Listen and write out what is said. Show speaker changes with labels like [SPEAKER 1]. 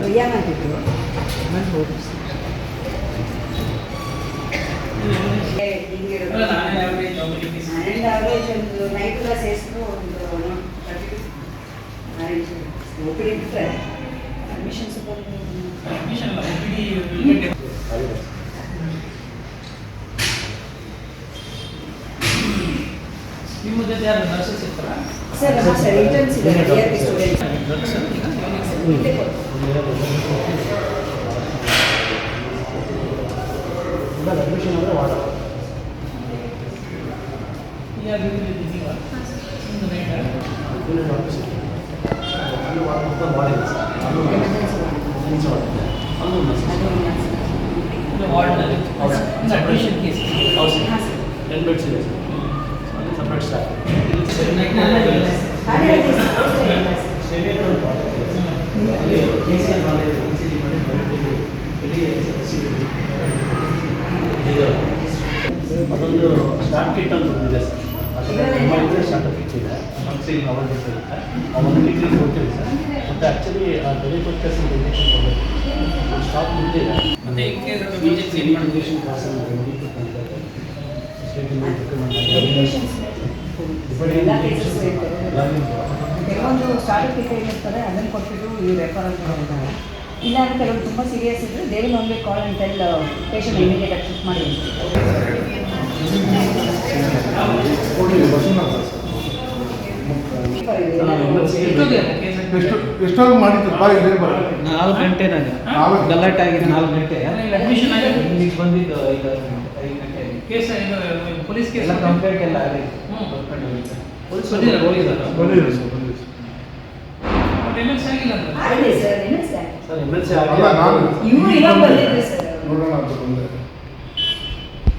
[SPEAKER 1] ರಿಯಾ ಅಂತಿದ್ರು ಮಾಡ್ಬೋದು. ಅವರೇಜ್ ಒಂದು ನೈಟ್ ಕ್ಲಾಸ್ ಎಷ್ಟು ಒಂದು ಒಪಿಡಿ ಬಿಟ್ಟರೆ ಅಡ್ಮಿಷನ್ಸ್
[SPEAKER 2] ನಿಮ್ಮ ಜೊತೆ ಯಾರು ನರ್ಸಸ್ ಇರ್ತಾರಾ
[SPEAKER 1] ಸರ್? ಹಾಂ ಸರ್, ಇಂಟರ್ನ್ಸ್ ಇದೆ ಸ್ಟೂಡೆಂಟ್ಸ್.
[SPEAKER 3] ಅಡ್ಮಿಷನ್ ಅಂದರೆ ವಾರ
[SPEAKER 2] ವಾರ್ಡ್ನಲ್ಲಿ ಅಡ್ಮಿಷನ್ ಕೇಸ್
[SPEAKER 3] ಹೌದು 10 ಬೆಡ್ಸ್ ಇದೆ ಸರ್. ಅಲ್ಲಿ ಸಪ್ರೇಟ್ ಸ್ಟಾಫ್ ಅದೊಂದು ಸ್ಟಾರ್ಟ್ ಕಿಟ್ ಅಂತ ಇದೆ ಸರ್. ಅದರಲ್ಲಿ ಸ್ಟಾರ್ಟಪ್ ಕಿಟ್ ಇದೆ, ಮನ್ಸಿಗೆ ಅವೈಲೇಬಲ್ ಇರುತ್ತೆ. ಒಂದು ಕಿಟ್ಲಿಗೆ ಕೊಡ್ತೀವಿ ಸರ್. ಮತ್ತು ಆ್ಯಕ್ಚುಲಿ ಬೆಲೆ ಕೊಟ್ಟು ಇಂಜೆಕ್ಷನ್ ಕೊಡಬೇಕು, ಸ್ಟಾಕ್ ಮುಂದಿದೆ.
[SPEAKER 2] ಮತ್ತು
[SPEAKER 3] ಇಂಜೆಕ್ಷನ್ ಕ್ಲಾಸಲ್ಲಿ
[SPEAKER 1] ಕೆಲವೊಂದು ಸ್ಟಾರ್ಟಪ್ ಕಿಟ್ ಏನಿರ್ತದೆ ಅದನ್ನು ಕೊಟ್ಬಿಟ್ಟು ಈ ರೆಫರ್ ಅಂತ ಹೇಳ್ತಾರೆ. ಇಲ್ಲ ಅಂದರೆ ಕೆಲವೊಂದು ತುಂಬ ಸೀರಿಯಸ್ ಇದ್ದರೆ they will only call and tell patient immediate ಆಗಿ ಶಿಫ್ಟ್ ಮಾಡಿ.
[SPEAKER 4] ಎಷ್ಟೊಂದು ಮಾಡಿದ್ದು ಬಾರಿ
[SPEAKER 2] 4 ಗಂಟೆ ನಾನು ಗಲಾಟೆ ಆಗಿದೆ. 4 ಗಂಟೆ ಅಡ್ಮಿಷನ್ ಆಗಿ ಈಗ ಬಂದಿದ್ದು 5 ಗಂಟೆ ಕೇಸ್ ಪೊಲೀಸ್ ಕೇಸ್ ಕಂಪ್ಲೇಂಟ್ ಎಲ್ಲ ಆಗಿದೆ. ಪೊಲೀಸ್ ಎಮರ್ಜೆನ್ಸಿ ಆಗಿಲ್ಲ
[SPEAKER 1] ಆಗಿದೆ ಸರ್, ಏನು sir?
[SPEAKER 3] Sir M L C
[SPEAKER 1] ಇವರು ಇವಾಗ ಬಂದಿದ್ದೆ ಸರ್.
[SPEAKER 4] ನೋಡೋಣ ಅಂತ ಬಂದೆ.